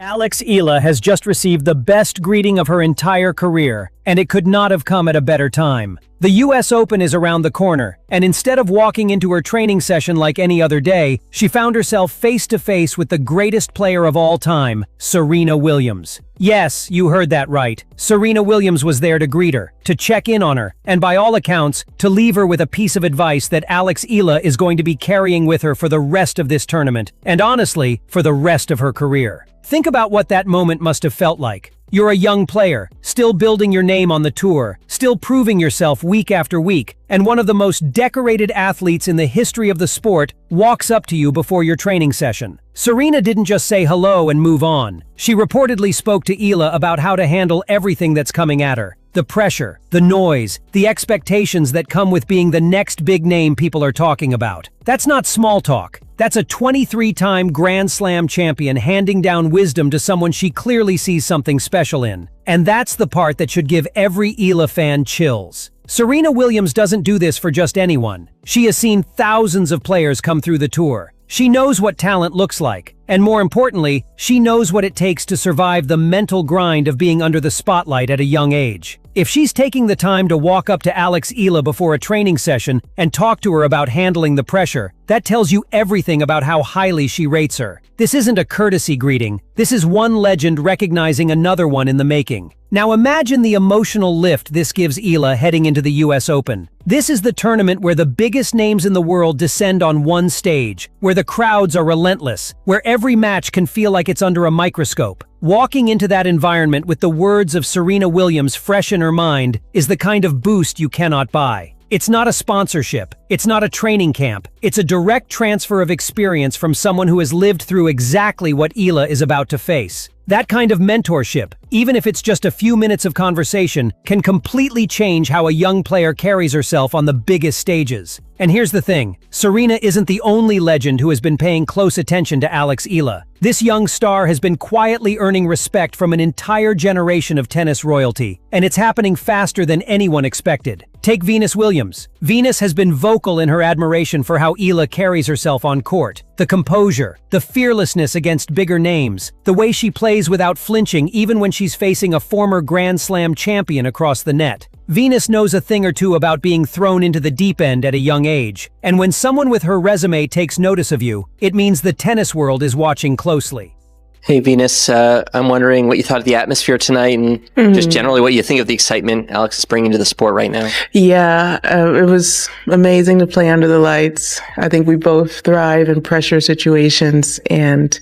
Alex Eala has just received the best greeting of her entire career, and it could not have come at a better time. The US Open is around the corner, and instead of walking into her training session like any other day, she found herself face to face with the greatest player of all time, Serena Williams. Yes, you heard that right. Serena Williams was there to greet her, to check in on her, and by all accounts, to leave her with a piece of advice that Alex Eala is going to be carrying with her for the rest of this tournament, and honestly, for the rest of her career. Think about what that moment must have felt like. You're a young player, still building your name on the tour, still proving yourself week after week, and one of the most decorated athletes in the history of the sport walks up to you before your training session. Serena didn't just say hello and move on. She reportedly spoke to Eala about how to handle everything that's coming at her. The pressure, the noise, the expectations that come with being the next big name people are talking about. That's not small talk. That's a 23-time Grand Slam champion handing down wisdom to someone she clearly sees something special in. And that's the part that should give every Eala fan chills. Serena Williams doesn't do this for just anyone. She has seen thousands of players come through the tour. She knows what talent looks like, and more importantly, she knows what it takes to survive the mental grind of being under the spotlight at a young age. If she's taking the time to walk up to Alex Eala before a training session and talk to her about handling the pressure, that tells you everything about how highly she rates her. This isn't a courtesy greeting. This is one legend recognizing another one in the making. Now imagine the emotional lift this gives Eala heading into the US Open. This is the tournament where the biggest names in the world descend on one stage, where the crowds are relentless, where every match can feel like it's under a microscope. Walking into that environment with the words of Serena Williams fresh in her mind is the kind of boost you cannot buy. It's not a sponsorship. It's not a training camp. It's a direct transfer of experience from someone who has lived through exactly what Eala is about to face. That kind of mentorship, even if it's just a few minutes of conversation, can completely change how a young player carries herself on the biggest stages. And here's the thing, Serena isn't the only legend who has been paying close attention to Alex Eala. This young star has been quietly earning respect from an entire generation of tennis royalty, and it's happening faster than anyone expected. Take Venus Williams. Venus has been vocal in her admiration for how Eala carries herself on court. The composure, the fearlessness against bigger names, the way she plays without flinching even when she's facing a former Grand Slam champion across the net. Venus knows a thing or two about being thrown into the deep end at a young age, and when someone with her resume takes notice of you, it means the tennis world is watching closely. Hey, Venus, I'm wondering what you thought of the atmosphere tonight and just generally what you think of the excitement Alex is bringing to the sport right now. Yeah, it was amazing to play under the lights. I think we both thrive in pressure situations. And,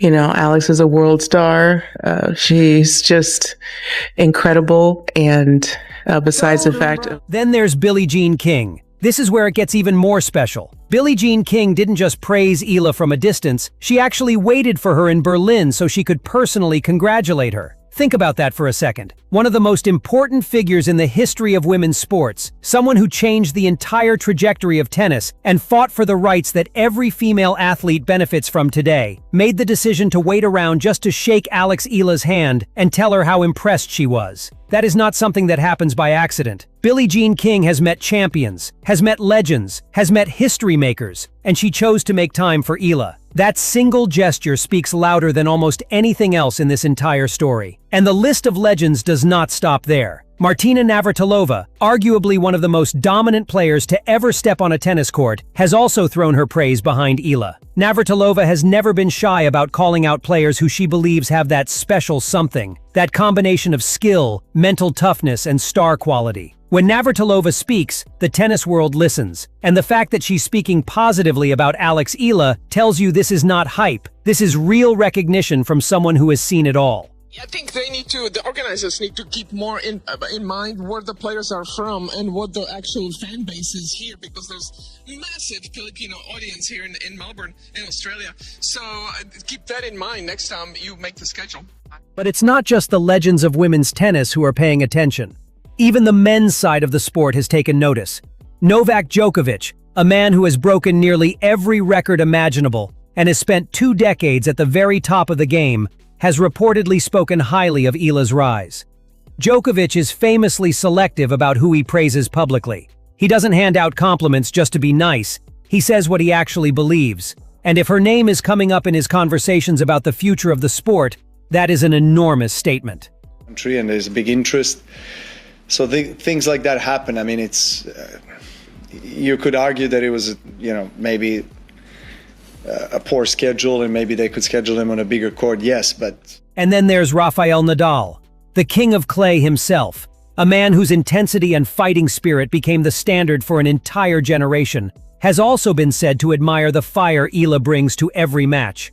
Alex is a world star. She's just incredible. And besides the fact of... Then there's Billie Jean King. This is where it gets even more special. Billie Jean King didn't just praise Eala from a distance, she actually waited for her in Berlin so she could personally congratulate her. Think about that for a second. One of the most important figures in the history of women's sports, someone who changed the entire trajectory of tennis and fought for the rights that every female athlete benefits from today, made the decision to wait around just to shake Alex Eala's hand and tell her how impressed she was. That is not something that happens by accident. Billie Jean King has met champions, has met legends, has met history makers, and she chose to make time for Eala. That single gesture speaks louder than almost anything else in this entire story. And the list of legends does not stop there. Martina Navratilova, arguably one of the most dominant players to ever step on a tennis court, has also thrown her praise behind Eala. Navratilova has never been shy about calling out players who she believes have that special something, that combination of skill, mental toughness, and star quality. When Navratilova speaks, the tennis world listens, and the fact that she's speaking positively about Alex Eala tells you this is not hype. This is real recognition from someone who has seen it all. I think the organizers need to keep more in mind where the players are from and what the actual fan base is here, because there's massive Filipino audience here in Melbourne, in Australia. So keep that in mind next time you make the schedule. But it's not just the legends of women's tennis who are paying attention. Even the men's side of the sport has taken notice. Novak Djokovic, a man who has broken nearly every record imaginable and has spent 2 decades at the very top of the game, has reportedly spoken highly of Eala's rise. Djokovic is famously selective about who he praises publicly. He doesn't hand out compliments just to be nice. He says what he actually believes. And if her name is coming up in his conversations about the future of the sport, That is an enormous statement. Country, and there's a big interest. So things like that happen. I mean, it's you could argue that it was, maybe a poor schedule, and maybe they could schedule him on a bigger court. Yes, but. And then there's Rafael Nadal, the king of clay himself, a man whose intensity and fighting spirit became the standard for an entire generation, has also been said to admire the fire Eala brings to every match.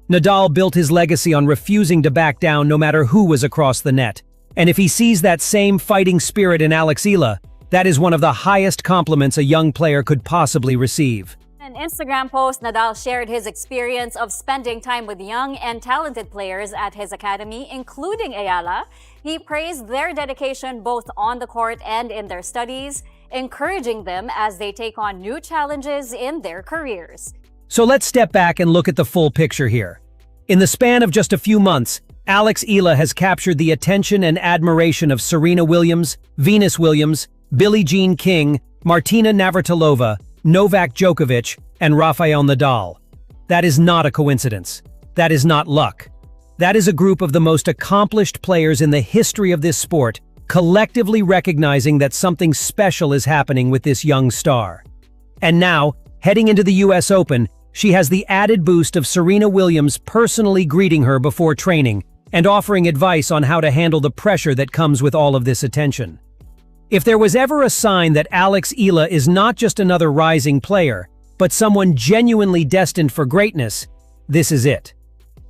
Nadal built his legacy on refusing to back down no matter who was across the net. And if he sees that same fighting spirit in Alex Eala, that is one of the highest compliments a young player could possibly receive. In an Instagram post, Nadal shared his experience of spending time with young and talented players at his academy, including Eala. He praised their dedication both on the court and in their studies, encouraging them as they take on new challenges in their careers. So let's step back and look at the full picture here. In the span of just a few months, Alex Eala has captured the attention and admiration of Serena Williams, Venus Williams, Billie Jean King, Martina Navratilova, Novak Djokovic, and Rafael Nadal. That is not a coincidence. That is not luck. That is a group of the most accomplished players in the history of this sport, collectively recognizing that something special is happening with this young star. And now, heading into the US Open, she has the added boost of Serena Williams personally greeting her before training and offering advice on how to handle the pressure that comes with all of this attention. If there was ever a sign that Alex Eala is not just another rising player, but someone genuinely destined for greatness, this is it.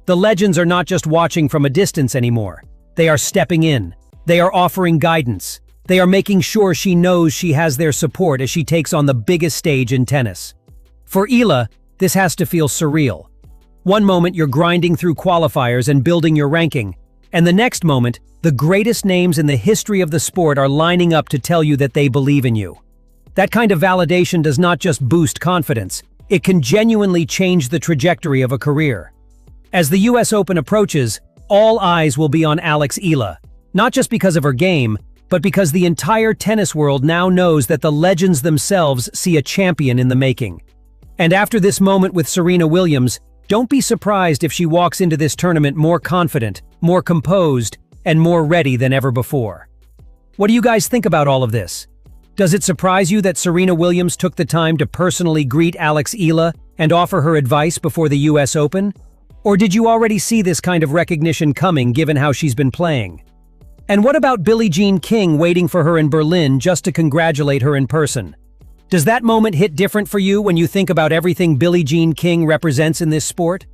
The legends are not just watching from a distance anymore. They are stepping in. They are offering guidance. They are making sure she knows she has their support as she takes on the biggest stage in tennis. For Eala, this has to feel surreal. One moment you're grinding through qualifiers and building your ranking, and the next moment, the greatest names in the history of the sport are lining up to tell you that they believe in you. That kind of validation does not just boost confidence, it can genuinely change the trajectory of a career. As the US Open approaches, all eyes will be on Alex Eala, not just because of her game, but because the entire tennis world now knows that the legends themselves see a champion in the making. And after this moment with Serena Williams, don't be surprised if she walks into this tournament more confident, more composed, and more ready than ever before. What do you guys think about all of this? Does it surprise you that Serena Williams took the time to personally greet Alex Eala and offer her advice before the US Open? Or did you already see this kind of recognition coming given how she's been playing? And what about Billie Jean King waiting for her in Berlin just to congratulate her in person? Does that moment hit different for you when you think about everything Billie Jean King represents in this sport?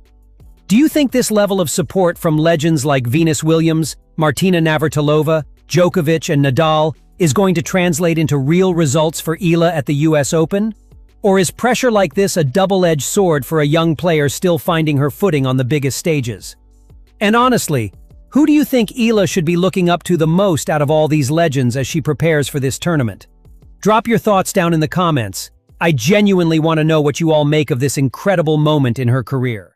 Do you think this level of support from legends like Venus Williams, Martina Navratilova, Djokovic, and Nadal is going to translate into real results for Eala at the US Open? Or is pressure like this a double-edged sword for a young player still finding her footing on the biggest stages? And honestly, who do you think Eala should be looking up to the most out of all these legends as she prepares for this tournament? Drop your thoughts down in the comments. I genuinely want to know what you all make of this incredible moment in her career.